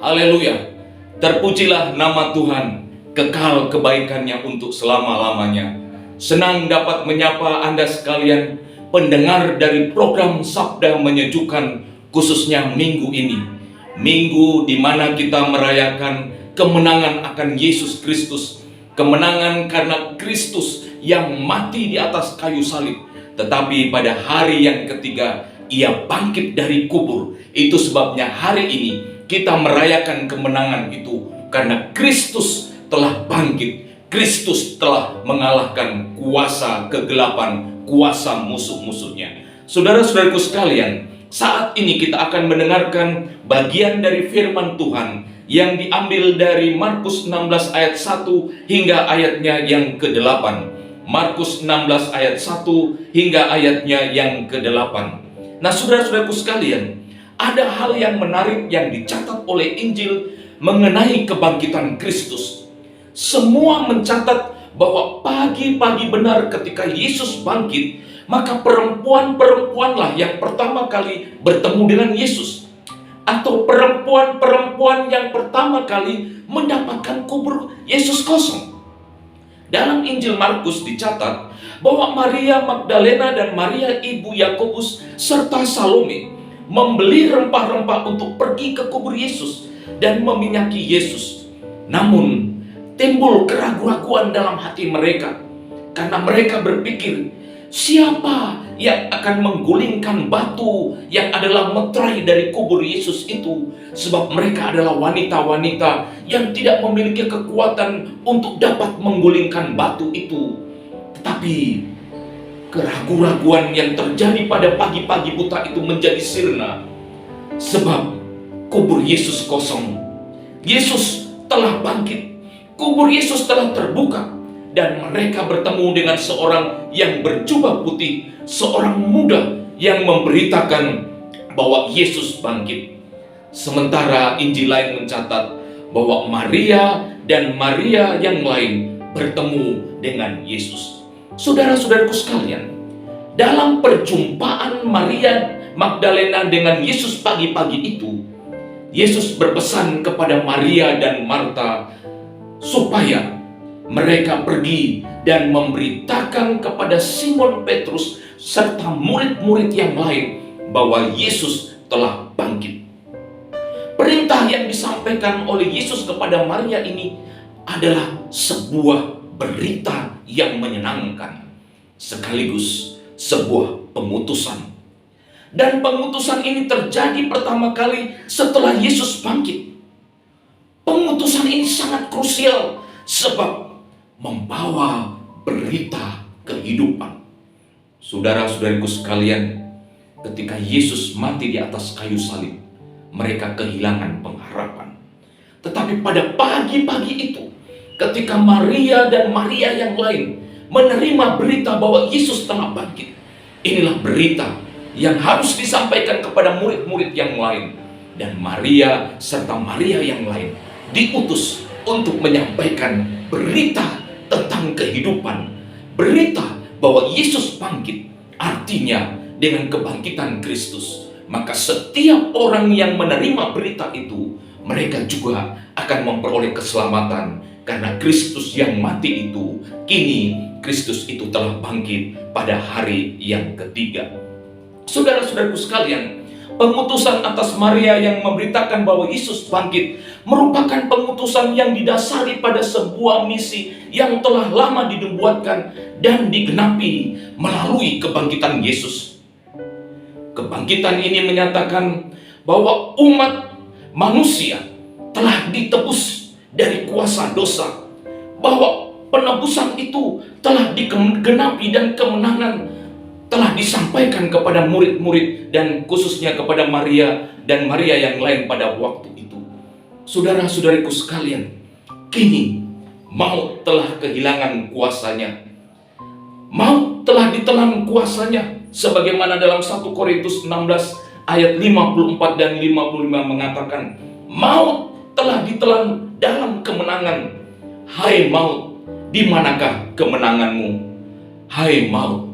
Haleluya. Terpujilah nama Tuhan, kekal kebaikannya untuk selama-lamanya. Senang dapat menyapa Anda sekalian, pendengar dari program Sabda Menyejukkan, khususnya minggu ini. Minggu di mana kita merayakan kemenangan akan Yesus Kristus. Kemenangan karena Kristus yang mati di atas kayu salib. Tetapi pada hari yang ketiga, Ia bangkit dari kubur. Itu sebabnya hari ini kita merayakan kemenangan itu. Karena Kristus telah bangkit. Kristus telah mengalahkan kuasa kegelapan, kuasa musuh-musuhnya. Saudara-saudaraku sekalian, saat ini kita akan mendengarkan bagian dari firman Tuhan yang diambil dari Markus 16 ayat 1 hingga ayatnya yang ke-8. Markus 16 ayat 1 hingga ayatnya yang ke-8. Nah, saudara-saudaraku sekalian, ada hal yang menarik yang dicatat oleh Injil mengenai kebangkitan Kristus. Semua mencatat bahwa pagi-pagi benar ketika Yesus bangkit, maka perempuan-perempuanlah yang pertama kali bertemu dengan Yesus. Atau perempuan-perempuan yang pertama kali mendapatkan kubur Yesus kosong. Dalam Injil Markus dicatat bahwa Maria Magdalena dan Maria ibu Yakobus serta Salome membeli rempah-rempah untuk pergi ke kubur Yesus dan meminyaki Yesus. Namun timbul keraguan-keraguan dalam hati mereka karena mereka berpikir, siapa yang akan menggulingkan batu yang adalah meterai dari kubur Yesus itu? Sebab mereka adalah wanita-wanita yang tidak memiliki kekuatan untuk dapat menggulingkan batu itu. Tetapi keraguan-keraguan yang terjadi pada pagi-pagi buta itu menjadi sirna. Sebab kubur Yesus kosong. Yesus telah bangkit. Kubur Yesus telah terbuka. Dan mereka bertemu dengan seorang yang berjubah putih, seorang muda yang memberitakan bahwa Yesus bangkit. Sementara Injil lain mencatat bahwa Maria dan Maria yang lain bertemu dengan Yesus. Saudara-saudaraku sekalian, dalam perjumpaan Maria Magdalena dengan Yesus pagi-pagi itu, Yesus berpesan kepada Maria dan Marta supaya mereka pergi dan memberitakan kepada Simon Petrus serta murid-murid yang lain bahwa Yesus telah bangkit. Perintah yang disampaikan oleh Yesus kepada Maria ini adalah sebuah berita yang menyenangkan, sekaligus sebuah pengutusan. Dan pengutusan ini terjadi pertama kali setelah Yesus bangkit. Pengutusan ini sangat krusial sebab membawa berita kehidupan. Saudara-saudariku sekalian, ketika Yesus mati di atas kayu salib, mereka kehilangan pengharapan. Tetapi pada pagi-pagi itu, ketika Maria dan Maria yang lain menerima berita bahwa Yesus telah bangkit, inilah berita yang harus disampaikan kepada murid-murid yang lain. Dan Maria serta Maria yang lain diutus untuk menyampaikan berita tentang kehidupan, berita bahwa Yesus bangkit. Artinya dengan kebangkitan Kristus, maka setiap orang yang menerima berita itu, mereka juga akan memperoleh keselamatan. Karena Kristus yang mati itu, kini Kristus itu telah bangkit pada hari yang ketiga. Saudara-saudaraku sekalian, pengutusan atas Maria yang memberitakan bahwa Yesus bangkit merupakan pengutusan yang didasari pada sebuah misi yang telah lama dibuatkan dan digenapi melalui kebangkitan Yesus. Kebangkitan ini menyatakan bahwa umat manusia telah ditebus dari kuasa dosa, bahwa penebusan itu telah digenapi dan kemenangan telah disampaikan kepada murid-murid dan khususnya kepada Maria dan Maria yang lain pada waktu itu. Saudara-saudariku sekalian, kini maut telah kehilangan kuasanya. Maut telah ditelan kuasanya, sebagaimana dalam 1 Korintus 16 ayat 54 dan 55 mengatakan, maut telah ditelan dalam kemenangan. Hai maut, di manakah kemenanganmu? Hai maut,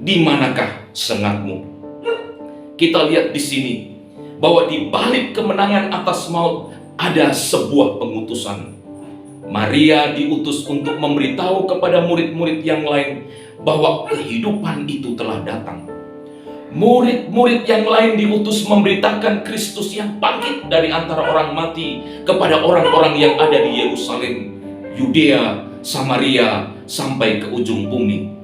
di manakah sengatmu? Kita lihat di sini bahwa di balik kemenangan atas maut ada sebuah pengutusan. Maria diutus untuk memberitahu kepada murid-murid yang lain bahwa kehidupan itu telah datang. Murid-murid yang lain diutus memberitakan Kristus yang bangkit dari antara orang mati kepada orang-orang yang ada di Yerusalem, Yudea, Samaria, sampai ke ujung bumi.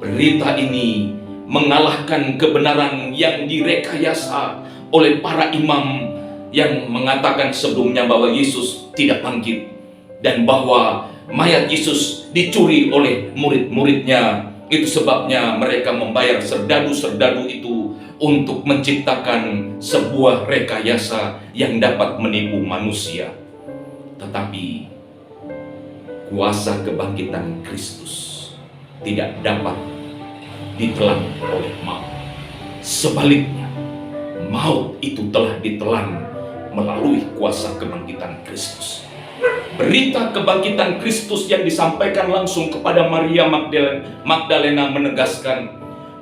Berita ini mengalahkan kebenaran yang direkayasa oleh para imam yang mengatakan sebelumnya bahwa Yesus tidak bangkit dan bahwa mayat Yesus dicuri oleh murid-muridnya. Itu sebabnya mereka membayar serdadu-serdadu itu untuk menciptakan sebuah rekayasa yang dapat menipu manusia. Tetapi kuasa kebangkitan Kristus tidak dapat ditelan oleh maut. Sebaliknya, maut itu telah ditelan melalui kuasa kebangkitan Kristus. Berita kebangkitan Kristus yang disampaikan langsung kepada Maria Magdalena menegaskan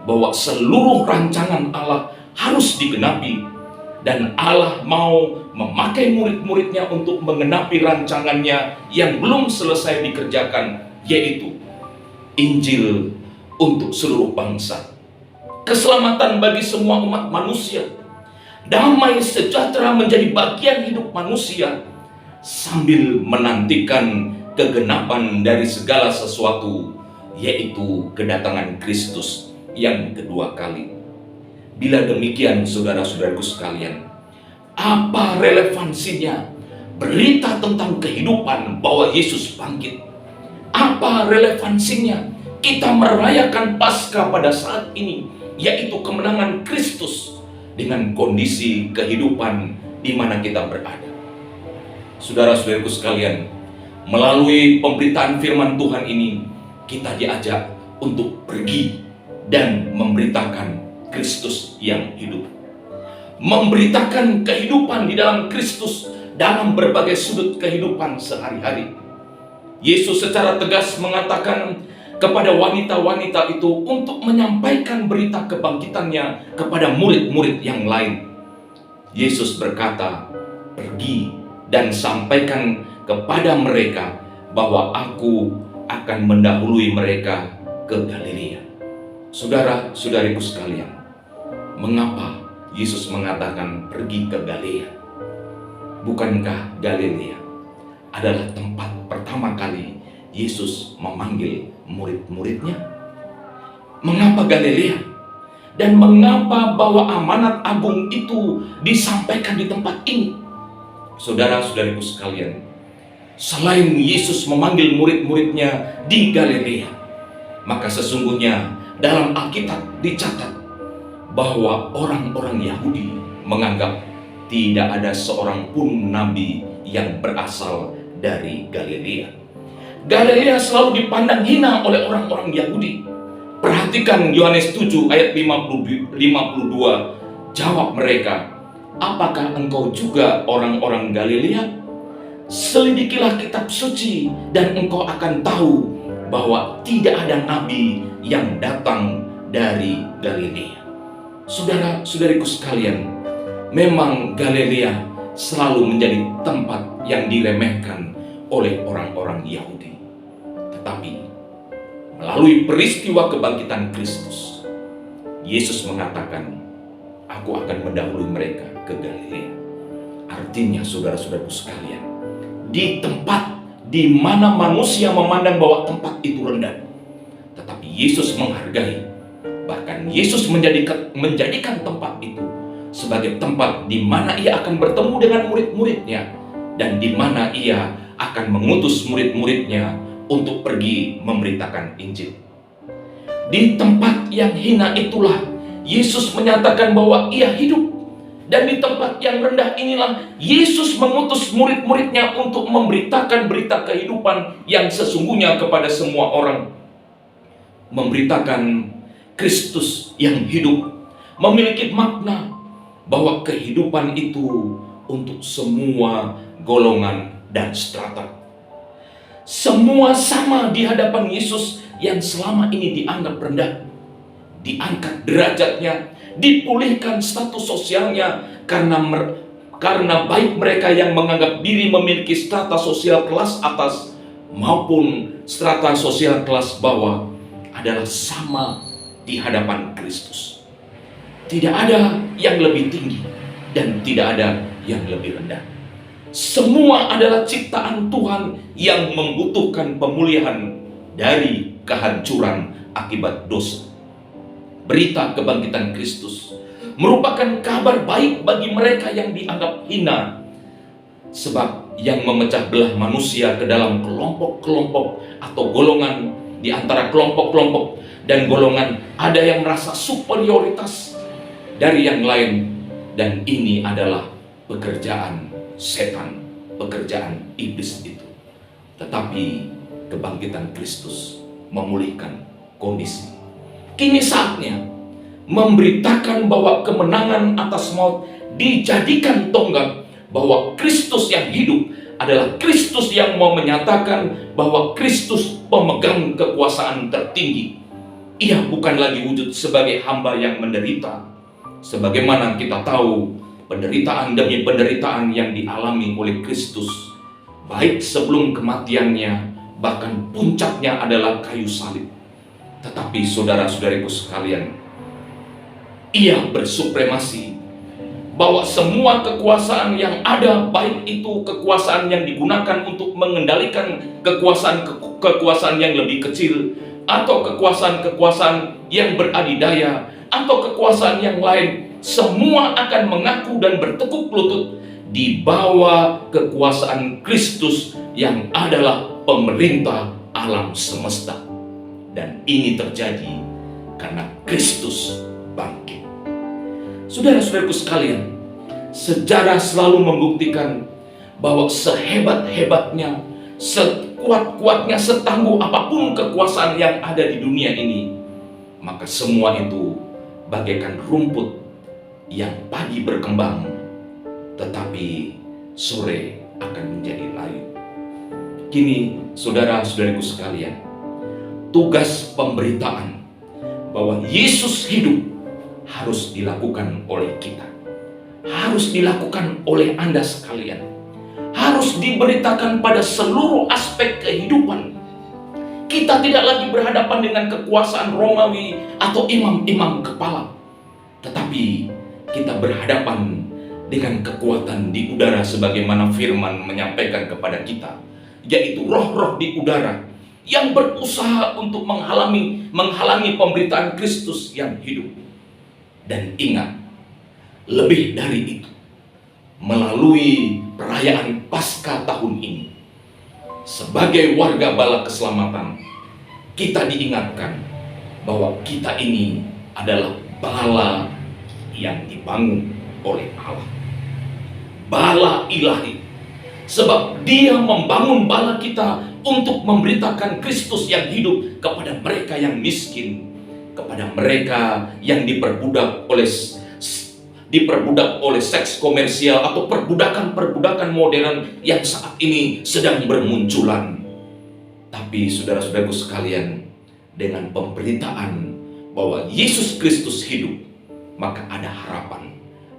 bahwa seluruh rancangan Allah harus digenapi, dan Allah mau memakai murid-muridnya untuk menggenapi rancangannya yang belum selesai dikerjakan, yaitu Injil untuk seluruh bangsa, keselamatan bagi semua umat manusia, damai sejahtera menjadi bagian hidup manusia, sambil menantikan kegenapan dari segala sesuatu, yaitu kedatangan Kristus yang kedua kali. Bila demikian, saudara-saudaraku sekalian, apa relevansinya berita tentang kehidupan bahwa Yesus bangkit? Apa relevansinya kita merayakan Paskah pada saat ini, yaitu kemenangan Kristus, dengan kondisi kehidupan di mana kita berada? Saudara-saudaraku sekalian, melalui pemberitaan firman Tuhan ini, kita diajak untuk pergi dan memberitakan Kristus yang hidup. Memberitakan kehidupan di dalam Kristus dalam berbagai sudut kehidupan sehari-hari. Yesus secara tegas mengatakan kepada wanita-wanita itu untuk menyampaikan berita kebangkitannya kepada murid-murid yang lain. Yesus berkata, "Pergi dan sampaikan kepada mereka bahwa aku akan mendahului mereka ke Galilea." Saudara-saudariku sekalian, mengapa Yesus mengatakan pergi ke Galilea? Bukankah Galilea adalah tempat pertama kali Yesus memanggil murid-muridnya? Mengapa Galilea? Dan mengapa bahwa amanat agung itu disampaikan di tempat ini? Saudara-saudariku sekalian, selain Yesus memanggil murid-muridnya di Galilea, maka sesungguhnya dalam Alkitab dicatat bahwa orang-orang Yahudi menganggap tidak ada seorang pun nabi yang berasal dari Galilea. Galilea selalu dipandang hina oleh orang-orang Yahudi. Perhatikan Yohanes 7 ayat 52, jawab mereka, "Apakah engkau juga orang-orang Galilea? Selidikilah kitab suci dan engkau akan tahu bahwa tidak ada nabi yang datang dari Galilea." Saudara-saudariku sekalian, memang Galilea selalu menjadi tempat yang diremehkan oleh orang-orang Yahudi. Tetapi melalui peristiwa kebangkitan Kristus, Yesus mengatakan, "Aku akan mendahului mereka ke Galilea." Artinya, saudara-saudaraku sekalian, di tempat di mana manusia memandang bahwa tempat itu rendah, tetapi Yesus menghargai. Bahkan Yesus menjadikan tempat itu sebagai tempat di mana ia akan bertemu dengan murid-muridnya, dan di mana ia akan mengutus murid-muridnya untuk pergi memberitakan Injil. Di tempat yang hina itulah Yesus menyatakan bahwa ia hidup. Dan di tempat yang rendah inilah Yesus mengutus murid-muridnya untuk memberitakan berita kehidupan yang sesungguhnya kepada semua orang. Memberitakan Kristus yang hidup memiliki makna bahwa kehidupan itu untuk semua golongan dan strata. Semua sama di hadapan Yesus yang selama ini dianggap rendah. Diangkat derajatnya, dipulihkan status sosialnya karena Karena baik mereka yang menganggap diri memiliki strata sosial kelas atas maupun strata sosial kelas bawah adalah sama di hadapan Kristus. Tidak ada yang lebih tinggi dan tidak ada yang lebih rendah. Semua adalah ciptaan Tuhan yang membutuhkan pemulihan dari kehancuran akibat dosa. Berita kebangkitan Kristus merupakan kabar baik bagi mereka yang dianggap hina, sebab yang memecah belah manusia ke dalam kelompok-kelompok atau golongan, di antara kelompok-kelompok dan golongan ada yang merasa superioritas dari yang lain, dan ini adalah pekerjaan setan, pekerjaan iblis itu. Tetapi kebangkitan Kristus memulihkan kondisi. Kini saatnya memberitakan bahwa kemenangan atas maut dijadikan tonggak, bahwa Kristus yang hidup adalah Kristus yang mau menyatakan bahwa Kristus pemegang kekuasaan tertinggi. Ia bukan lagi wujud sebagai hamba yang menderita. Sebagaimana kita tahu, penderitaan demi penderitaan yang dialami oleh Kristus, baik sebelum kematiannya, bahkan puncaknya adalah kayu salib. Tetapi saudara-saudariku sekalian, ia bersupremasi, bahwa semua kekuasaan yang ada, baik itu kekuasaan yang digunakan untuk mengendalikan kekuasaan yang lebih kecil, atau kekuasaan yang beradidaya, atau kekuasaan yang lain, semua akan mengaku dan bertekuk lutut di bawah kekuasaan Kristus yang adalah pemerintah alam semesta. Dan ini terjadi karena Kristus bangkit. Saudara-saudaraku sekalian, sejarah selalu membuktikan bahwa sehebat-hebatnya, sekuat-kuatnya, setangguh apapun kekuasaan yang ada di dunia ini, maka semua itu bagaikan rumput yang pagi berkembang, tetapi sore akan menjadi layu. Kini, saudara-saudariku sekalian, tugas pemberitaan bahwa Yesus hidup harus dilakukan oleh kita, harus dilakukan oleh Anda sekalian, harus diberitakan pada seluruh aspek kehidupan. Kita tidak lagi berhadapan dengan kekuasaan Romawi atau imam-imam kepala, tetapi kita berhadapan dengan kekuatan di udara, sebagaimana firman menyampaikan kepada kita, yaitu roh-roh di udara yang berusaha untuk menghalangi pemberitaan Kristus yang hidup. Dan ingat, lebih dari itu, melalui perayaan Paskah tahun ini, sebagai warga bala keselamatan, kita diingatkan bahwa kita ini adalah bala yang dibangun oleh Allah, bala ilahi. Sebab Dia membangun bala kita untuk memberitakan Kristus yang hidup kepada mereka yang miskin, kepada mereka yang diperbudak oleh seks komersial atau perbudakan modern yang saat ini sedang bermunculan. Tapi saudara-saudaraku sekalian, dengan pemberitaan bahwa Yesus Kristus hidup, maka ada harapan,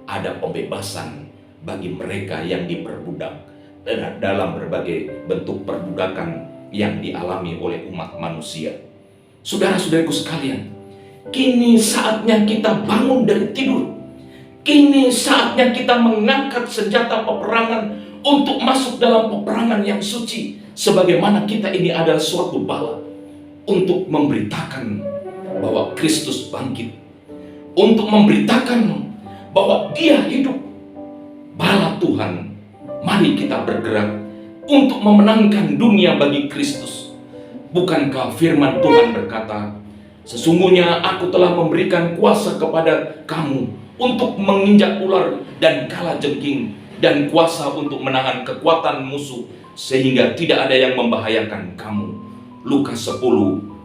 ada pembebasan bagi mereka yang diperbudak dalam berbagai bentuk perbudakan yang dialami oleh umat manusia. Saudara-saudaraku sekalian, kini saatnya kita bangun dari tidur. Kini saatnya kita mengangkat senjata peperangan untuk masuk dalam peperangan yang suci, sebagaimana kita ini adalah suatu bala untuk memberitakan bahwa Kristus bangkit, untuk memberitakan bahwa Dia hidup. Bala Tuhan, mari kita bergerak untuk memenangkan dunia bagi Kristus. Bukankah firman Tuhan berkata, sesungguhnya aku telah memberikan kuasa kepada kamu untuk menginjak ular dan kalajengking, dan kuasa untuk menahan kekuatan musuh, sehingga tidak ada yang membahayakan kamu. Lukas 10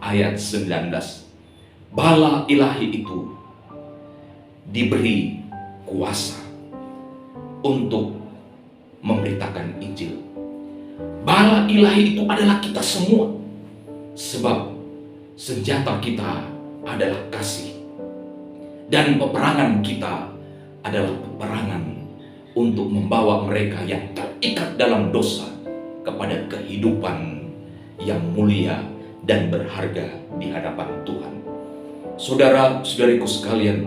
ayat 19. Bala ilahi itu diberi kuasa untuk memberitakan Injil. Bala ilahi itu adalah kita semua, sebab senjata kita adalah kasih, dan peperangan kita adalah peperangan untuk membawa mereka yang terikat dalam dosa kepada kehidupan yang mulia dan berharga di hadapan Tuhan. Saudara-saudariku sekalian,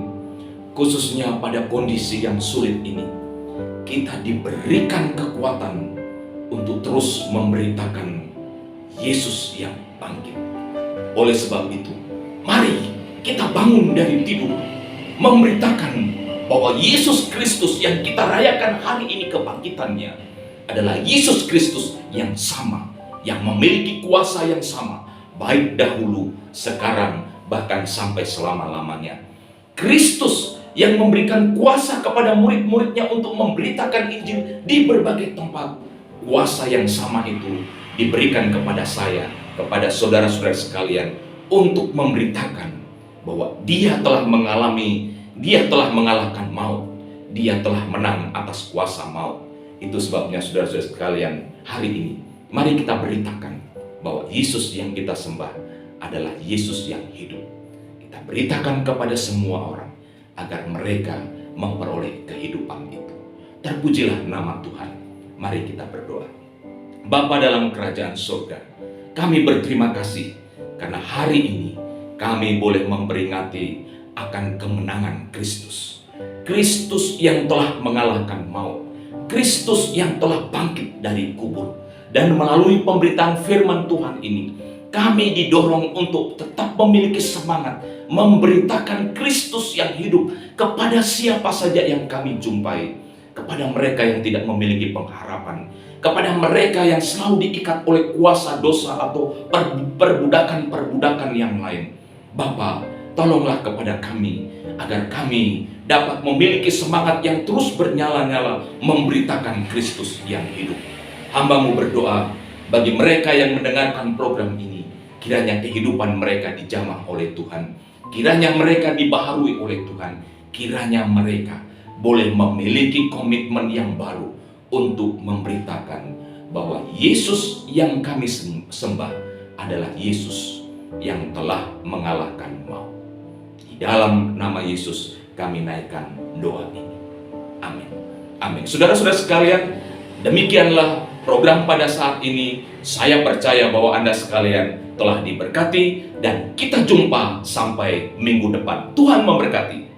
khususnya pada kondisi yang sulit ini, kita diberikan kekuatan untuk terus memberitakan Yesus yang bangkit. Oleh sebab itu, mari kita bangun dari tidur, memberitakan bahwa Yesus Kristus yang kita rayakan hari ini kebangkitannya adalah Yesus Kristus yang sama, yang memiliki kuasa yang sama, baik dahulu, sekarang, bahkan sampai selama-lamanya. Kristus yang memberikan kuasa kepada murid-muridnya untuk memberitakan Injil di berbagai tempat. Kuasa yang sama itu diberikan kepada saya, kepada saudara-saudara sekalian, untuk memberitakan bahwa Dia telah mengalahkan maut. Dia telah menang atas kuasa maut. Itu sebabnya saudara-saudara sekalian, hari ini mari kita beritakan bahwa Yesus yang kita sembah adalah Yesus yang hidup. Kita beritakan kepada semua orang agar mereka memperoleh kehidupan itu. Terpujilah nama Tuhan. Mari kita berdoa. Bapa dalam kerajaan surga, kami berterima kasih karena hari ini kami boleh memperingati akan kemenangan Kristus. Kristus yang telah mengalahkan maut. Kristus yang telah bangkit dari kubur. Dan melalui pemberitaan firman Tuhan ini, kami didorong untuk tetap memiliki semangat memberitakan Kristus yang hidup kepada siapa saja yang kami jumpai, kepada mereka yang tidak memiliki pengharapan, kepada mereka yang selalu diikat oleh kuasa dosa atau perbudakan-perbudakan yang lain. Bapa, tolonglah kepada kami agar kami dapat memiliki semangat yang terus bernyala-nyala memberitakan Kristus yang hidup. Hamba-Mu berdoa bagi mereka yang mendengarkan program ini, kiranya kehidupan mereka dijamah oleh Tuhan, kiranya mereka dibaharui oleh Tuhan, kiranya mereka boleh memiliki komitmen yang baru untuk memberitakan bahwa Yesus yang kami sembah adalah Yesus yang telah mengalahkan maut. Di dalam nama Yesus kami naikkan doa ini. Amin. Amin. Saudara-saudara sekalian, demikianlah program pada saat ini. Saya percaya bahwa Anda sekalian telah diberkati dan kita jumpa sampai minggu depan. Tuhan memberkati.